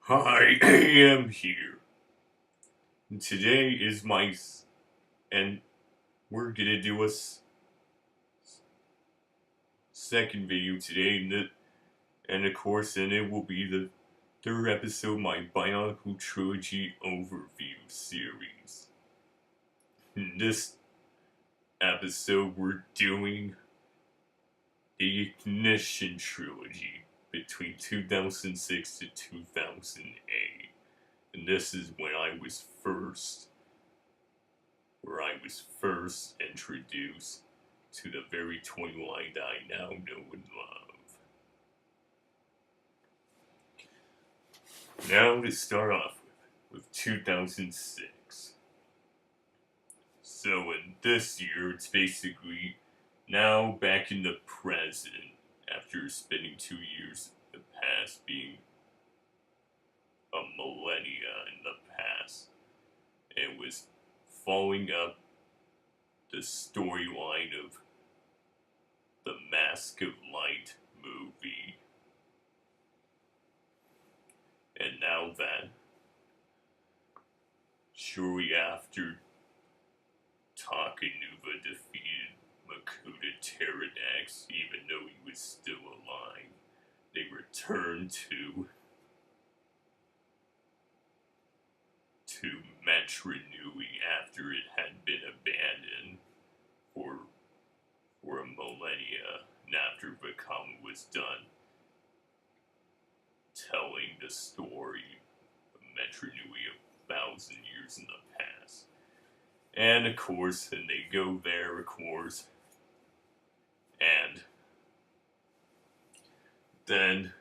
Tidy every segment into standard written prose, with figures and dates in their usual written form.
I am here. Today is and we're gonna do second video today, and of course, and it will be the third episode of my Bionicle trilogy overview series. In this episode, we're doing the Ignition trilogy between 2006 to 2008. And this is where I was first introduced to the very toy line that I now know and love. Now to start off with 2006. So in this year, it's basically now back in the present after spending 2 years in the past being a millennia in the past. It was following up the storyline of the Mask of Light movie. And now that, shortly after Takanuva defeated Makuta Pterodax, even though he was still alive, they returned to Metra Nui after it had been abandoned for a millennia, and after Vakama was done telling the story of Metra Nui 1,000 years in the past. And of course, and they go there, of course, and then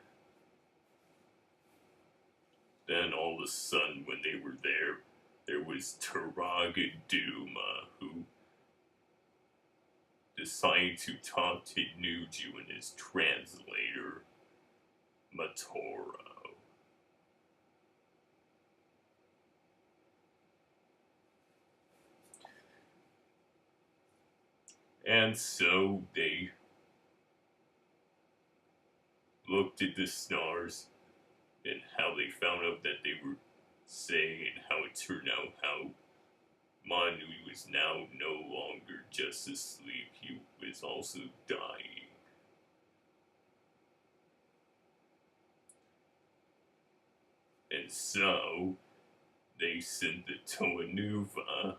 all of a sudden, when they were there was Taraga Duma, who decided to talk to Nuju and his translator, Matoro. And so they looked at the stars and how they found out that they were saying, and how it turned out how Manu was now no longer just asleep, he was also dying. And so, they sent the Toanuva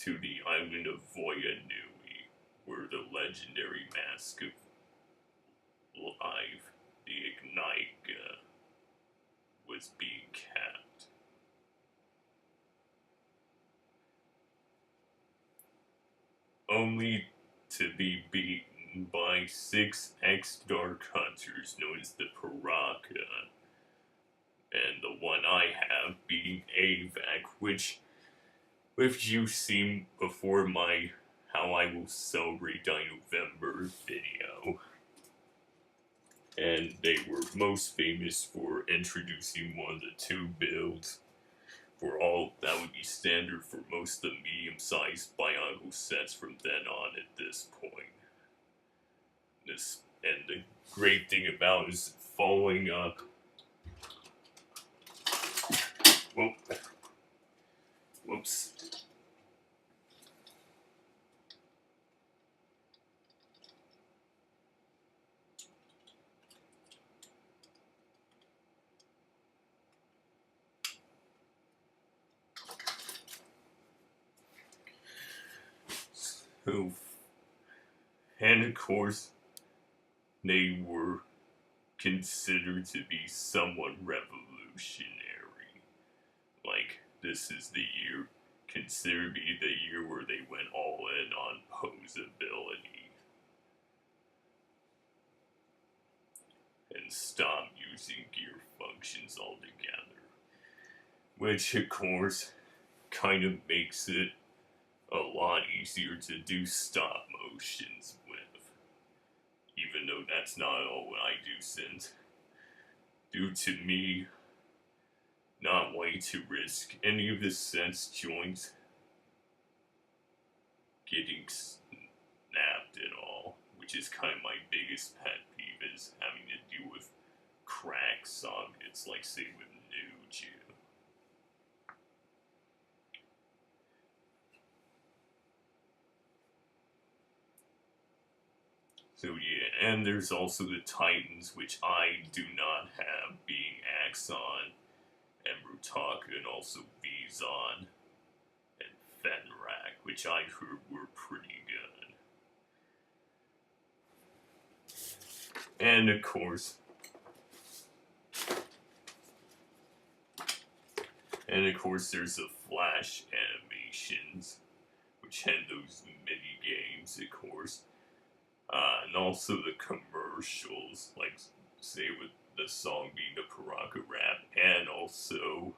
to the island of Voyanui, where the legendary Mask of Life, the Ignite, was being kept. Only to be beaten by 6 ex-Dark Hunters known as the Paraka, and the one I have beating AVAC, which you've seen before my How I Will Celebrate Die November video. And they were most famous for introducing one of the two builds for all that would be standard for most of the medium-sized Bionicle sets from then on at this point. And the great thing about it is following up. Whoops. So, and of course, they were considered to be somewhat revolutionary. Like, this is the year, considered to be the year where they went all in on posability and stopped using gear functions altogether. Which, of course, kind of makes it a lot easier to do stop motions with. Even though that's not all I do, since due to me not wanting to risk any of the sense joints getting snapped at all, which is kind of my biggest pet peeve, is having to deal with crack song. It's like, say, with New Jew. So yeah, and there's also the Titans, which I do not have, being Axon and Brutaka, and also Vizon and Fenrak, which I heard were pretty good. And of course, there's the Flash animations, which had those mini games, of course. And also the commercials, like, say, with the song being the Paraka rap, and also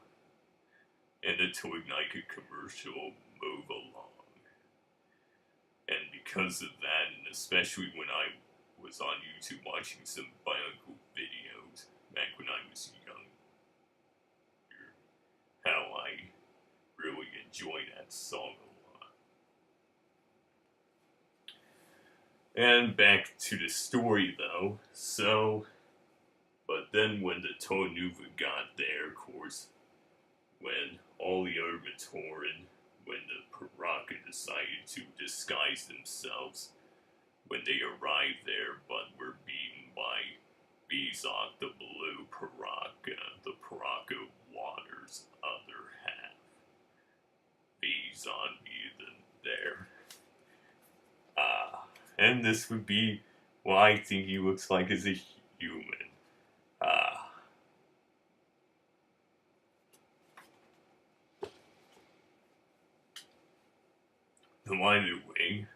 in the Toy Nike commercial, Move Along. And because of that, and especially when I was on YouTube watching some Bionicle videos back when I was young, how I really enjoy that song a lot. And back to the story though, but then when the Tonuva got there, of course, when all the other Matoran, when the Paraka decided to disguise themselves, when they arrived there, but were beaten by Bezok, the blue Paraka, the Paraka Water's other half. Bezon being there. And this would be what I think he looks like as a human. By the way,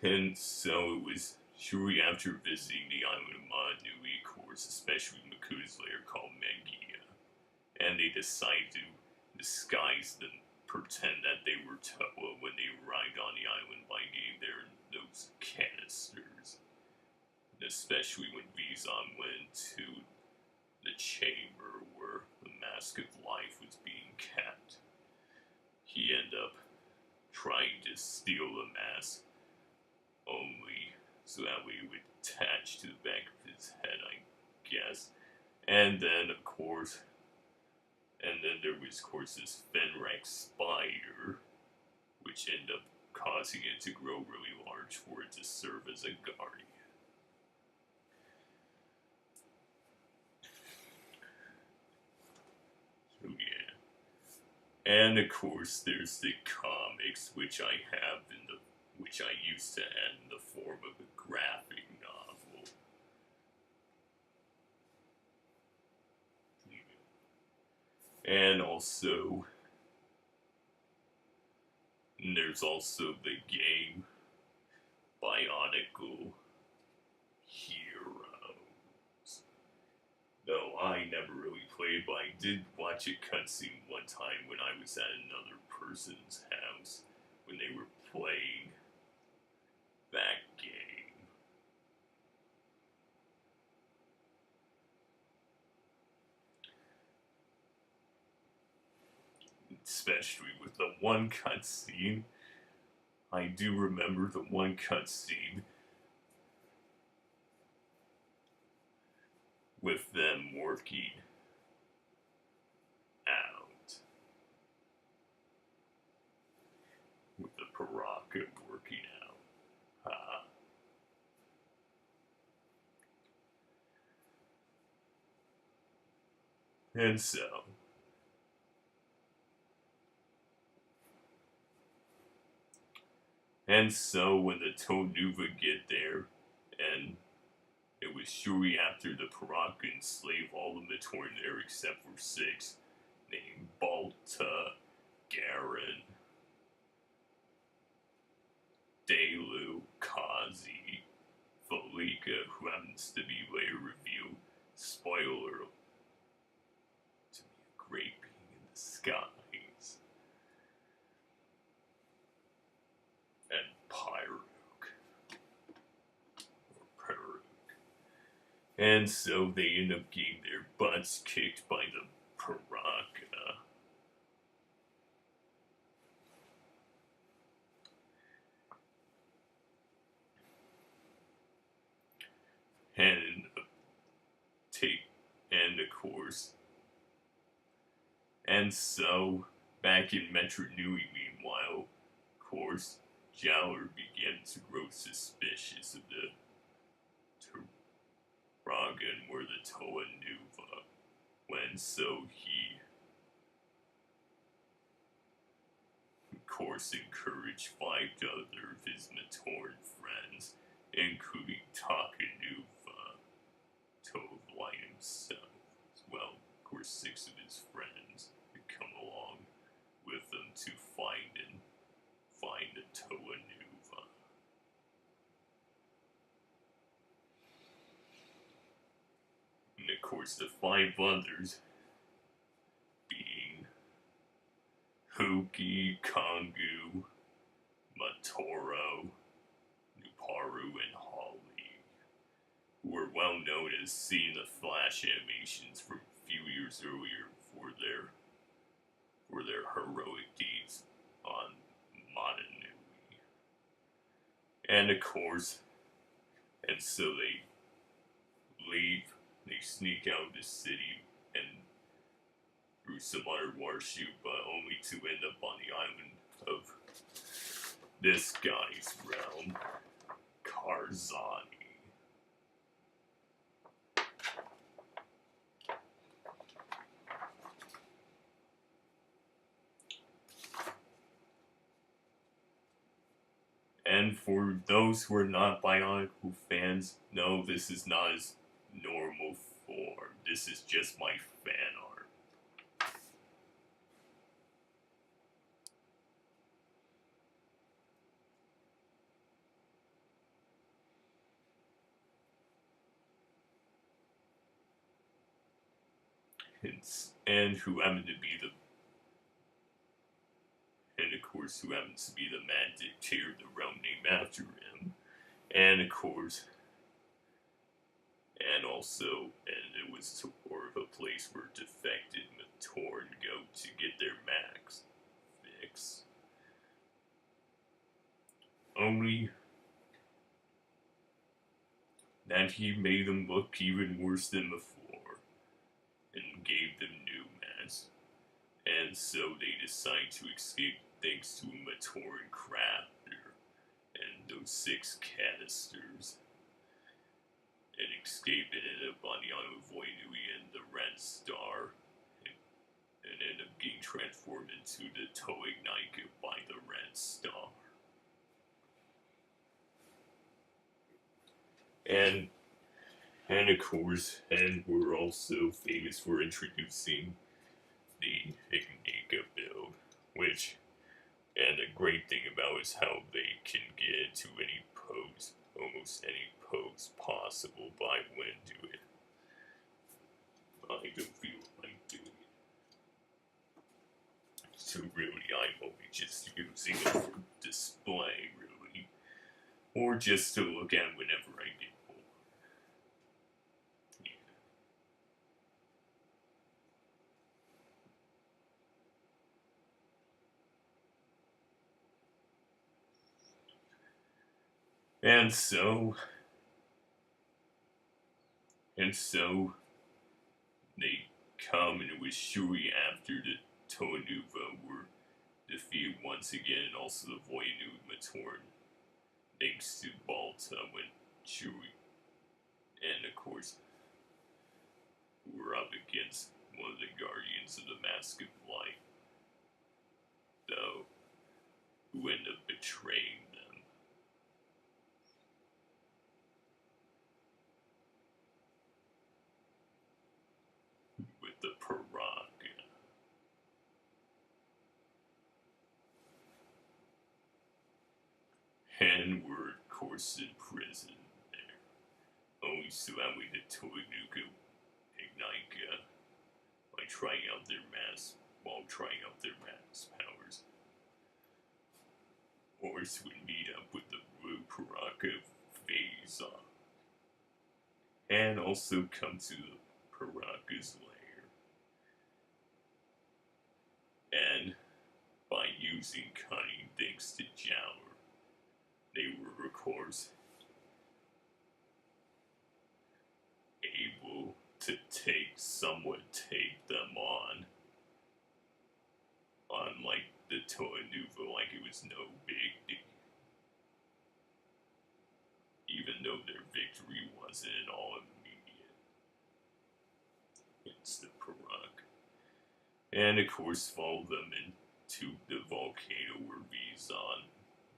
and so it was shortly after visiting the island of Manui, of course, especially Maku's lair called Megia, and they decided to disguise them, pretend that they were Toa when they arrived on the island by getting there in those canisters. And especially when Vizon went to the chamber where the Mask of Life was being kept. He ended up trying to steal the mask only so that way it would attach to the back of his head, I guess. And then, of course, there was, of course, this Fenrak spider, which ended up causing it to grow really large for it to serve as a guardian. So, yeah. And, of course, there's the comics, which I have which I used to have in the form of a graphic novel. And also, there's also the game Bionicle Heroes. Though I never really played, but I did watch a cutscene one time when I was at another person's house when they were playing that game. Especially with the one cutscene. I do remember the one cutscene with them working out. With the Paraka working out. And so when the Tonuva get there, and it was shortly after the Paraka enslaved all the Matoran there except for 6, named Balta, Garen, Delu, Kazi, Folika, who happens to be later revealed, spoiler, to be a great being in the skies, and Pyrook. And so they end up getting their butts kicked by the Paraka. and take, and of course, and so back in Metro Nui, meanwhile, of course, Jowler began to grow suspicious of the Raga and were the Toa Nuva, when so he, of course, encouraged 5 other of his Matoran friends, including Takanuva, Tovlai himself, as well, of course, 6 of his friends, to come along with them to find the Toa Nuva. And of course, the 5 others being Huki, Kongu, Matoro, Nuparu, and Holly, who were well known as seeing the flash animations from a few years earlier for their heroic deeds on Motunui. And of course, and so they leave, they sneak out of the city and through some underwater chute, but only to end up on the island of this guy's realm, Karzani. And for those who are not Bionicle fans, no, this is not his normal form. This is just my fan art. And who happened to be the, and of course, who happens to be the mad dictator of the realm named after him. And of course, and also, and it was sort of a place where defected Matoran go to get their max fix. Only that he made them look even worse than before, and gave them new masks. And so they decide to escape thanks to a Matoran crafter and those 6 canisters. And escape and end up on the island of Voinui and the Red Star, and end up getting transformed into the Toignaica by the Red Star. And of course, and we're also famous for introducing the Ignika build, which, and the great thing about it is how they can get into any pose, almost any pose possible by when do it. I don't feel like doing it. So really, I'm only just using it for display, really. Or just to look at whenever I get bored. Yeah. And so, they come, and it was shortly after the Toa Nuva were defeated once again, and also the Voinu Matoran, thanks to Balta when Chewie, and of course, were up against one of the Guardians of the Mask of Light, though, who ended up betraying them. With the Paraka. And were, of course, in prison there. Only so that we did Toinuka Ignika by trying out their mass powers. Horse would meet up with the Blue Paraka Phasa, and also come to the Paraka's lair. And by using cunning thanks to Jowler, they were, of course, to take them on like the Toa Nuva like it was no big deal. Even though their victory wasn't at all immediate. It's the Parak. And of course follow them into the volcano where Vizon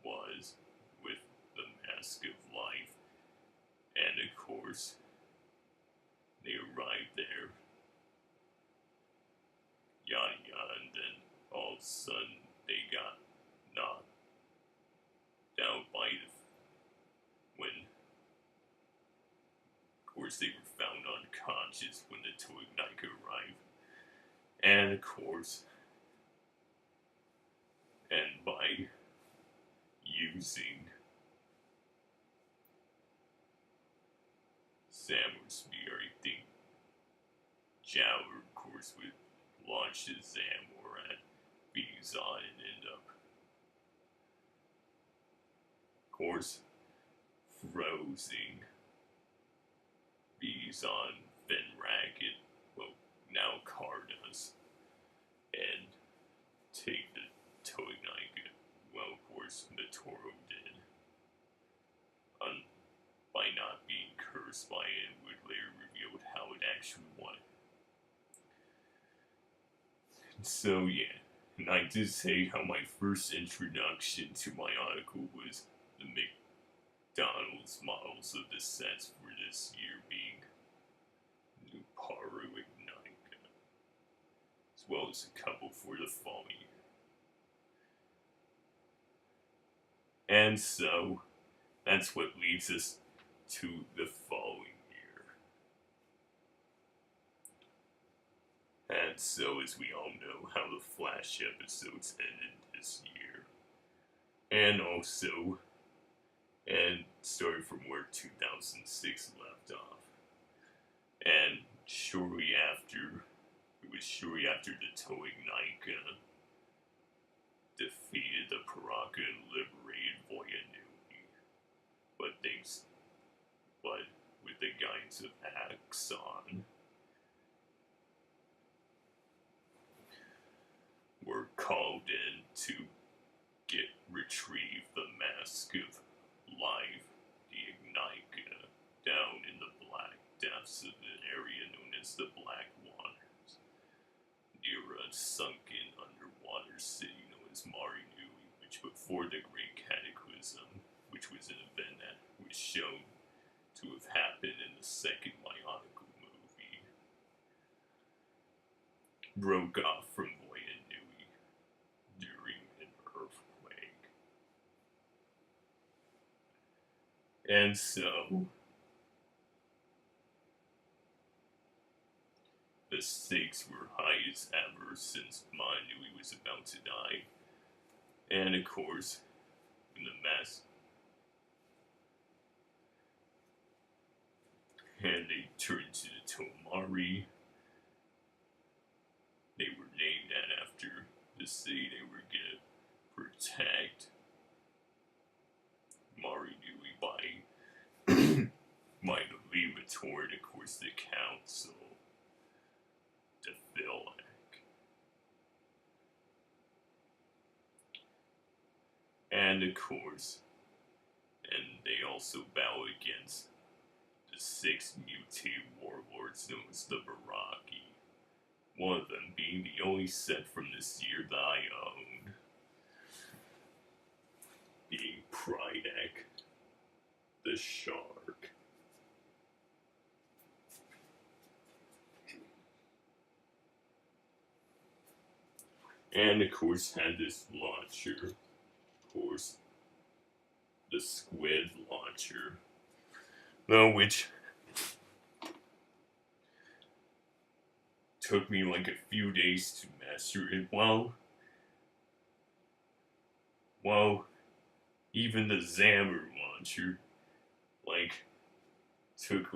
was with the Mask of Life. And of course, they arrived there. Yada yada, and then all of a sudden they got knocked out by when, of course, they were found unconscious when the Bionicle arrived. And of course, and by using Samur's spear, I think Jowler, of course, would launch his Zamor at Vizon and end up, of course, freezing Vizon, Fenracket, well, now Cardas, and take the Bionicle. Well, of course, the Toro did. By not being cursed by it, would later reveal how it actually won. So yeah, and I did say how my first introduction to Bionicle was the McDonald's models of the sets for this year being New Paru Ignite, as well as a couple for the following year. And so, that's what leads us to the following year. And so, as we all know, how the Flash episodes ended this year. And also, and started from where 2006 left off. And shortly after, it was shortly after the Bionicle defeated the Paraka and liberated Voyanui. But with the guidance of Axon, were called in to retrieve the Mask of Life, the Ignite, down in the black depths of an area known as the Black Waters, near a sunken underwater city known as Marinui, which before the Great Cataclysm, which was an event that was shown to have happened in the second Bionicle movie, broke off from Voyanui during an earthquake. And so, the stakes were high as ever since Marinui was about to die. And of course, in the mess, and they turned to the Tomari. They were named that after the city they were going to protect Marinui by the Levator and of course the Council, the Philac. And of course, and they also battle against the 6 mutated warlords known as the Baraki. One of them being the only set from this year that I own, being Prydak, the Shark. And of course had this launcher, of course, the Squid launcher, which took me like a few days to master it. Well, even the Zamor launcher, took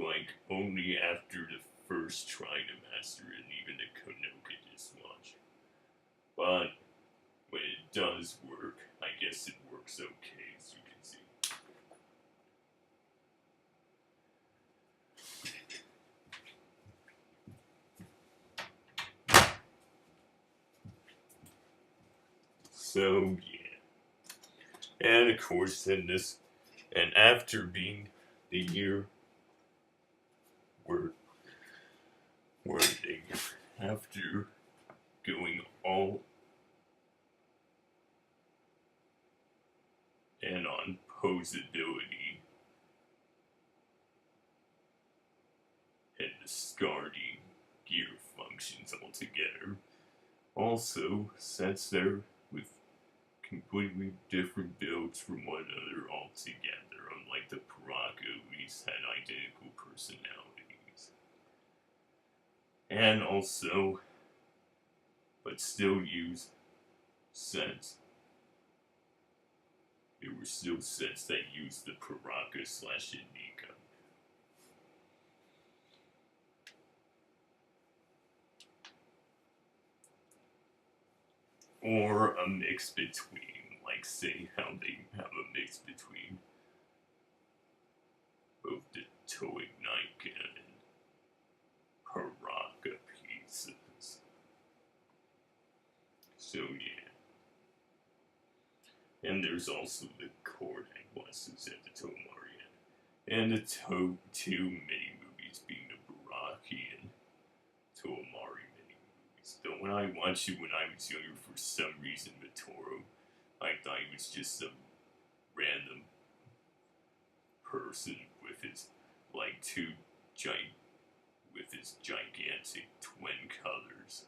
only after the first try to master it, and even the Konoka just launcher. But when it does work, I guess it works okay, as you can see. So, yeah. And of course, then this, and after being the year where they, after going all in on posability and discarding gear functions altogether, also sets there with completely different builds from one another altogether, unlike the Paraka, who each had identical personalities. And also, but still use sets. There were still sets that used the Paraka / Inika. Or a mix between, like say how they have a mix between both the Toignike and Paraka pieces. So yeah. And there's also the Cord Glasses at the Tomarian. And the two mini movies being the Baraki and Tomari mini movies. Though when I watched it when I was younger, for some reason, Vitoro, I thought he was just some random person with his like with his gigantic twin colors.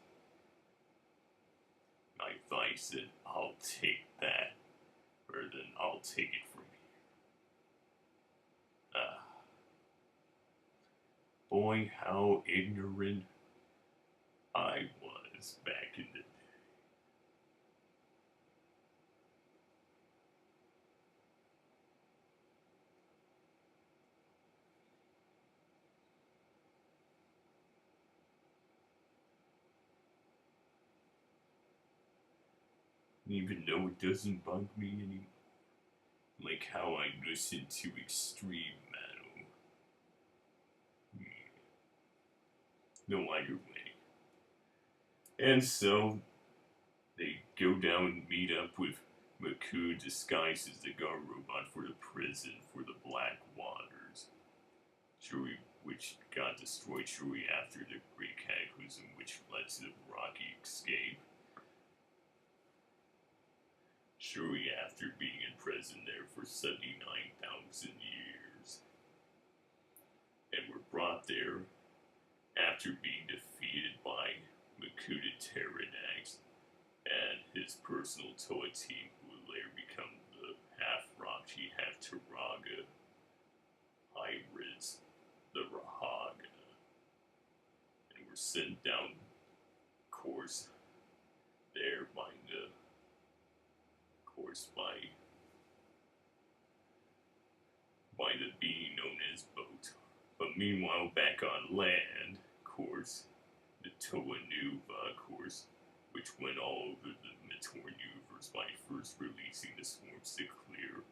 I thought he said, "I'll take that," or then "I'll take it from here." Boy, how ignorant I was back in the day. Even though it doesn't bug me anymore. Like how I listen to extreme metal. No either way. And so, they go down and meet up with Maku disguised as the guard robot for the prison for the Black Waters. Which got destroyed shortly after the Great Cataclysm, which led to the Rocky escape. Shortly after being in prison there for 79,000 years. And were brought there after being defeated by Makuta Pterodax and his personal Toa team, who would later become the half-Rocky, half-Turaga hybrids, the Rahaga, and were sent down course there by the being known as Boat. But meanwhile, back on land, course, the Toa Nuva, course, which went all over the Meteor universe by first releasing the swarms to clear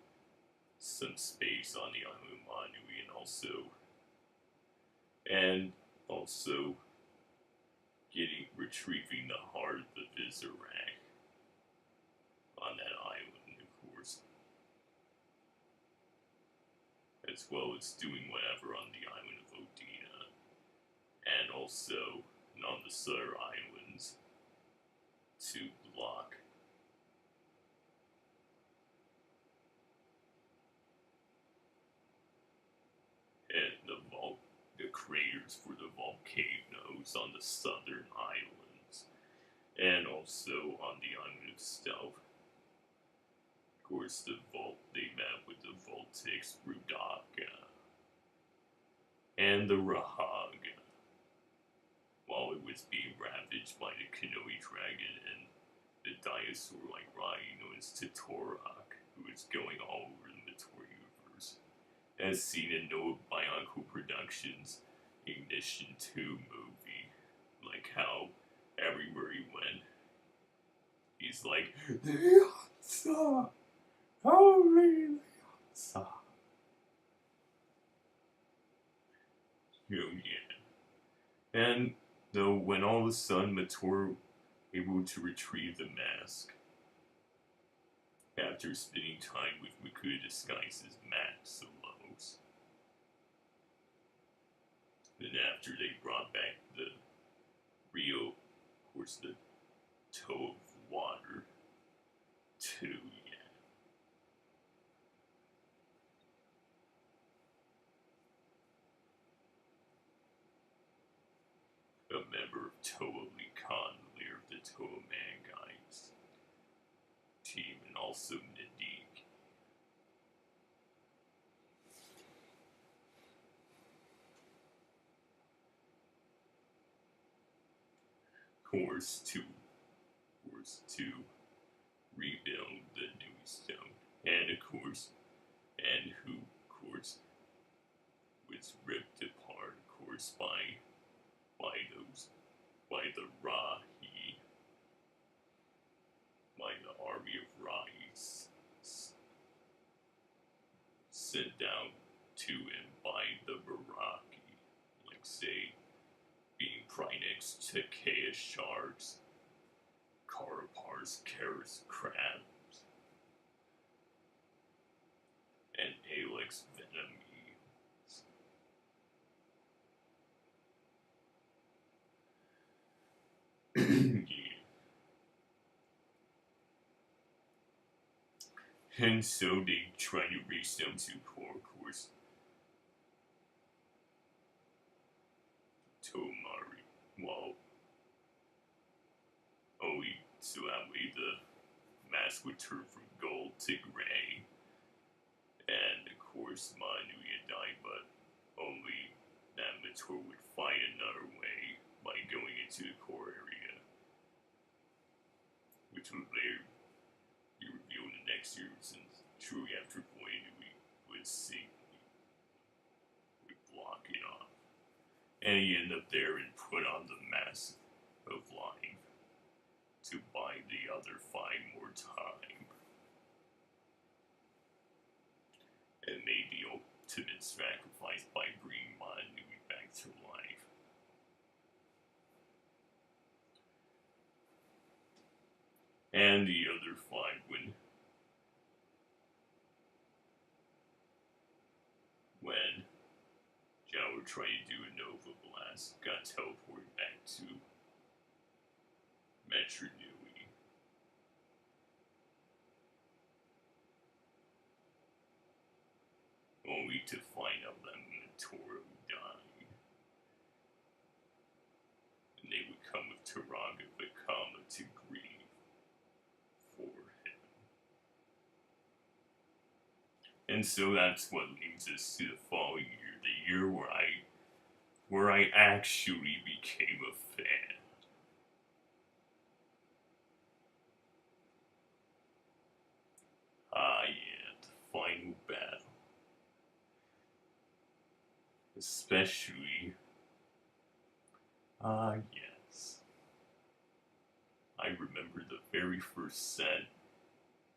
some space on the island of Manui, and also retrieving the heart of the Visorak on that island, of course, as well as doing whatever on the island of Odina, and also on the Sutter Islands to block the craters for the volcanoes on the southern islands, and also on the island of Stealth. Of course, they met with the Voltix Rudaka and the Rahaga while it was being ravaged by the Kanoe Dragon and the dinosaur-like Rai known as Titorak, who is going all over the Meteor universe, as seen in Noah Bionicle Productions' Ignition 2 movie. Like how everywhere he went, he's like, the answer! Only the answer! Yeah. And though when all of a sudden Meteor able to retrieve the mask after spending time with Makuta disguised as Maxilos. Then after they brought back the Rio, of course the toe of water, to a member of Toa Likan, the leader of the Toa Manguys team, and also Nadik. Course to rebuild the new stone, and of course, and who, of course, was ripped apart, of course, by the Rahi, by the army of Rahis, sent down to him by the Baraki, like say, being right next to Chaos Sharks, Karapars, Karas Crabs, and Alex Venomies. Yeah. And so they try to race them to core course. Tomari. Well, so that way the mask would turn from gold to gray. And of course, Manu would die, but only that Mator would find another way by going into the core area, which would later be revealed in the next year, since truly after Voidui would see, would block it off. And he ended up there and put on the mask of life to buy the other 5 more time. And made the ultimate sacrifice by bringing Manu back to life. And the other 5 when Jawa tried to do a Nova Blast, got teleported back to Metro Nui. Only to find out that Minotauro died. And they would come with Taraga Vakama to grieve for him. And so that's what leads us to the following year, the year where I actually became a fan. Ah, yeah, the final battle. Especially, yes. I remember the very first set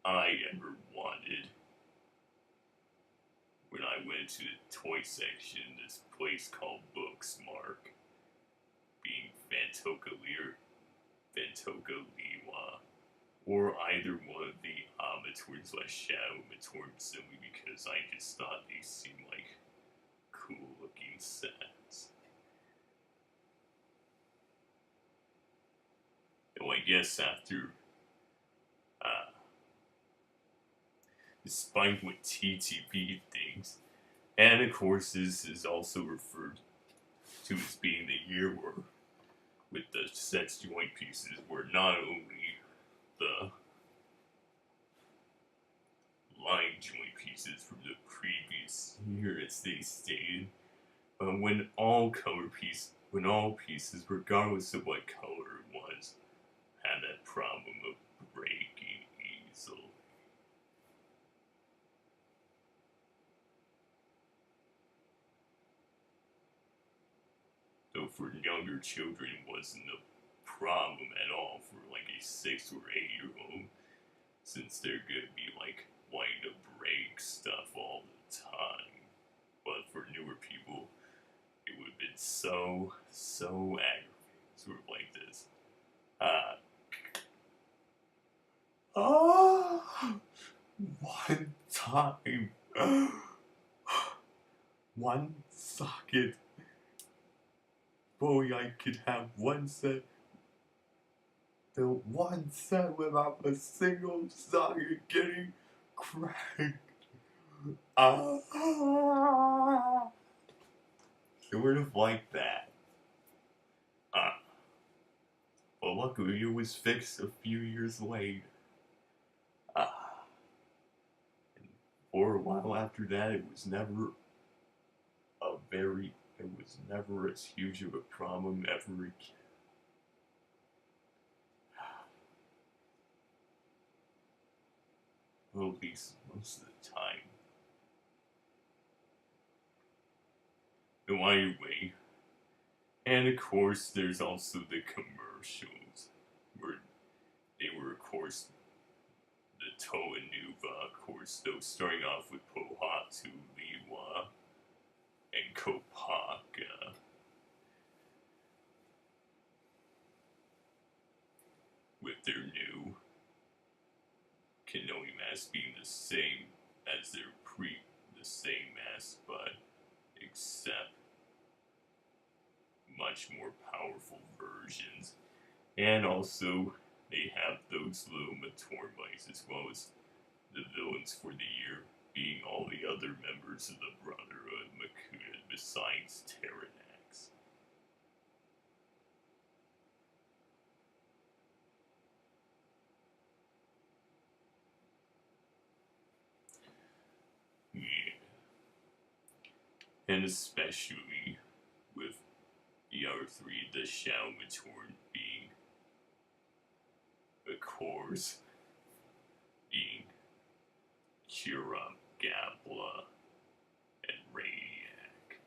I ever wanted when I went to the toy section in this place called Booksmark, being Fantoka Liwa, or either one of the Amatorns like Shadow Amatorns, simply because I just thought they seemed like cool looking sets. Though I guess after, despite what TTP thinks, and of course this is also referred to as being the year where, with the sets joint pieces, were not only the line joint pieces from the previous year, as they stated, but when all pieces, regardless of what color it was, had that problem of breaking easily. Though for younger children it wasn't a problem at all for like a 6 or 8-year-old, since they're gonna be like wanting to break stuff all the time. But for newer people, it would have been so aggravating. Sort of like this. Oh! one time, one socket. Boy, I could have one set. The one set without a single socket getting cracked. Sort of like that. But luckily it was fixed a few years later. And for a while after that, it was never as huge of a problem ever again. Well, at least most of the time. No, anyway, and of course, there's also the commercials, where they were, of course, the Toa Nuva, of course, those starting off with Pohatu, Liwa, and Kopaka. With their new Kanohi mask being the same as their the same mask, but except much more powerful versions. And also, they have those little Matormites as well as the villains for the year, being all the other members of the Brotherhood Makuta besides Pteranax. Yeah. And especially with the other three, the Shao Matorn being, of course, being Kira, Gabla, and Radiac.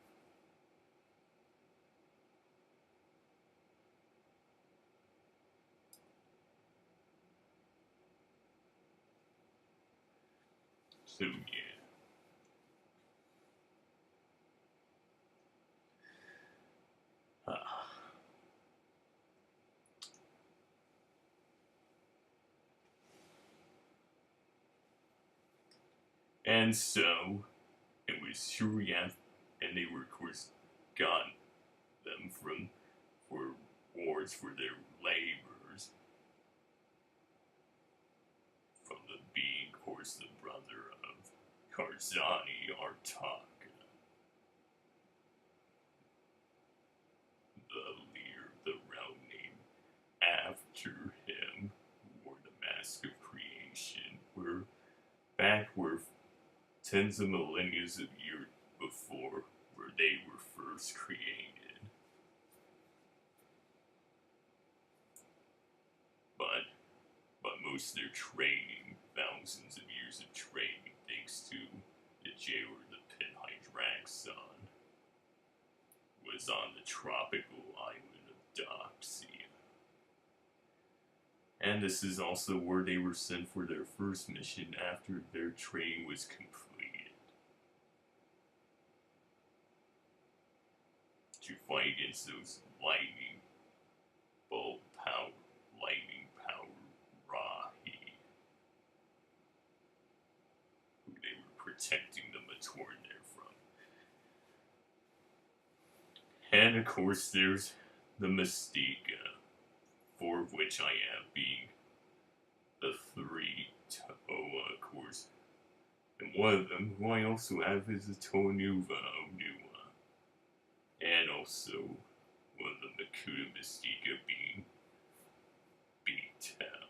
So yeah. And so, it was Shuriath, and they were, of course, got them for rewards for their labors. From the being, of course, the brother of Karzani Artak, the leader of the realm named after him, who wore the mask of creation, were back where tens of millennia of years before, where they were first created. But most of their training, thousands of years of training, thanks to the jailer, the Pinhydraxon, was on the tropical island of Doxia. And this is also where they were sent for their first mission after their training was completed. To fight against those lightning power Rahi, who they were protecting the Matorn there from. And of course, there's the Mystica, four of which I have, being the three Toa, of course. And one of them, who I also have, is the Toa Nuva Onua. And also, one of the Makuta Mystica being Beatel.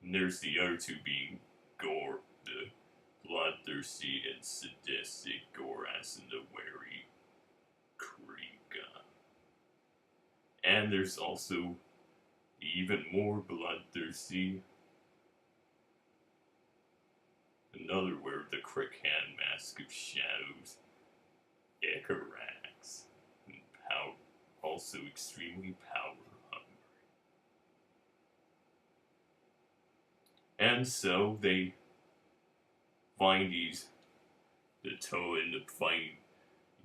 And there's the other two being Gore, the bloodthirsty and sadistic Goras, and the wary Kriega. And there's also even more bloodthirsty, another wearer of the Kraken Mask of Shadows, Icarax, and also extremely power hungry. And so they find the Toa end up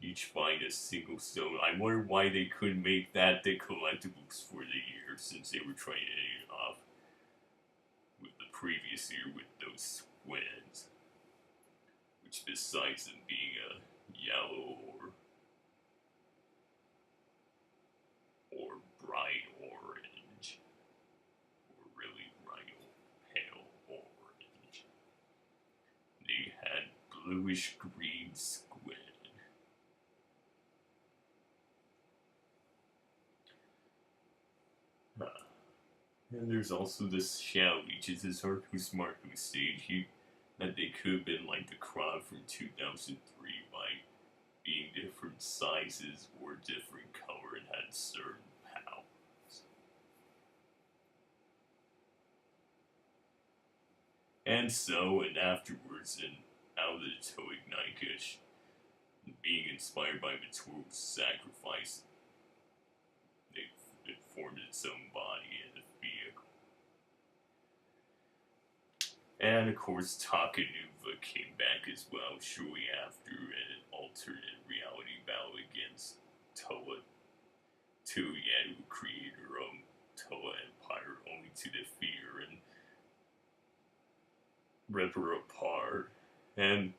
each find a single stone. I wonder why they couldn't make that the collectibles for the year, since they were trying to end it off with the previous year with those twins, which besides them being a yellow or bright orange, or really bright pale orange, they had bluish green squid. And there's also this shell leeches, this Arco Smart who stage that they could have been like the crowd from 2003 by being different sizes or different color and had certain powers. And so, and afterwards, and out of the Bionicle, being inspired by Matoru's sacrifice, it formed its own body and a vehicle. And of course, Takanuva came back as well shortly after in an alternate reality battle against Toa. Tsuya, who created her own Toa Empire, only to defeat her and rip her apart. And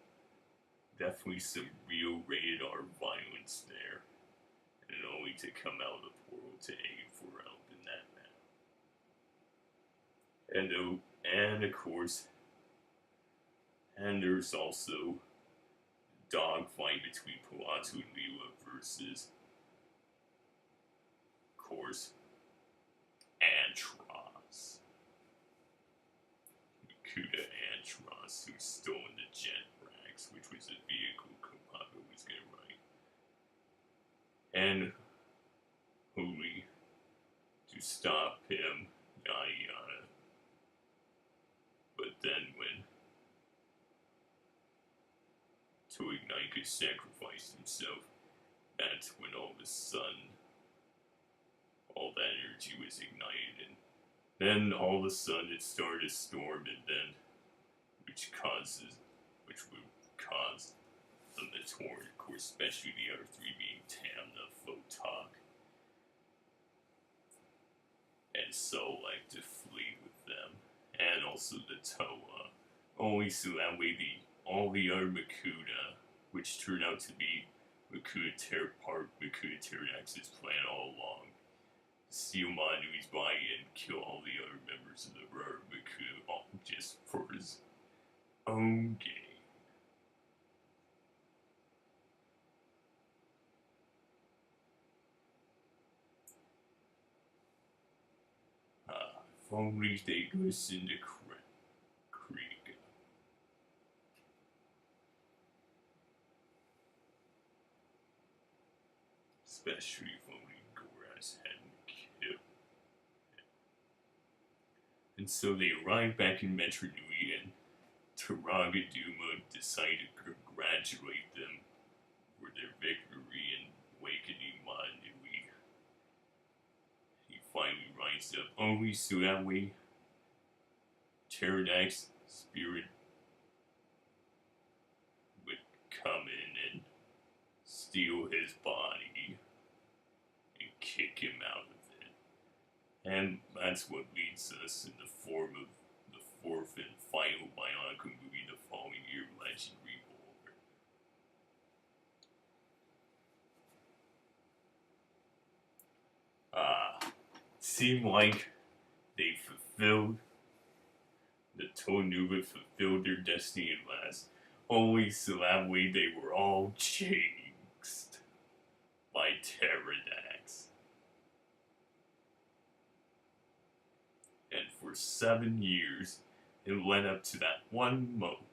definitely some real rated R violence there. And only to come out of the portal to aid for help in that battle. And of course, and there's also dogfight between Pilato and Mila versus, of course, Antros. Makuta Antros, who's stolen the Jetbracks, which was a vehicle Kopako was going to ride. And Holy to stop him, yada yada. But then when Bionicle sacrificed himself, that's when all of a sudden all that energy was ignited, and then all of a sudden it started to storm, and then which would cause the Matoran, of course, especially the other three being Tamna, Photok, and so like to flee with them, and also the Toa, only so that way all the other Makuta, which turned out to be part Makuta Pterodax's plan all along, steal Manui's body and kill all the other members of the rare Makuta, all just for his own gain. If only they listened to Krieg. Especially if only Goraz hadn't killed him. And so they arrived back in Metro Nui, and Taragaduma decided to congratulate them for their victory in awakening Manui. He finally rises up, only so that way Pterodactyl's spirit would come in and steal his body and kick him out of it. And that's what leads us in the form of the fourth and final Bionicle movie the following year, Legend Reborn. Seemed like they fulfilled, the Tonuba fulfilled their destiny at last, only so that way they were all chased by Pterodax. And for 7 years, it led up to that one moment.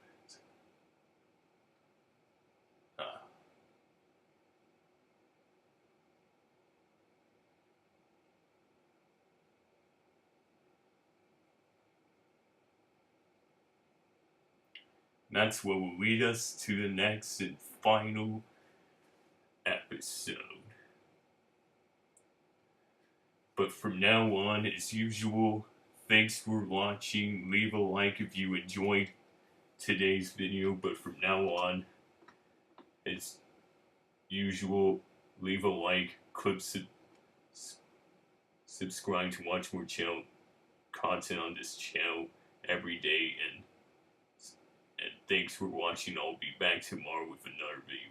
That's what will lead us to the next and final episode. But from now on, as usual, thanks for watching. Leave a like if you enjoyed today's video. But from now on, as usual, leave a like, click subscribe to watch more channel content on this channel. every day, and thanks for watching. I'll be back tomorrow with another video.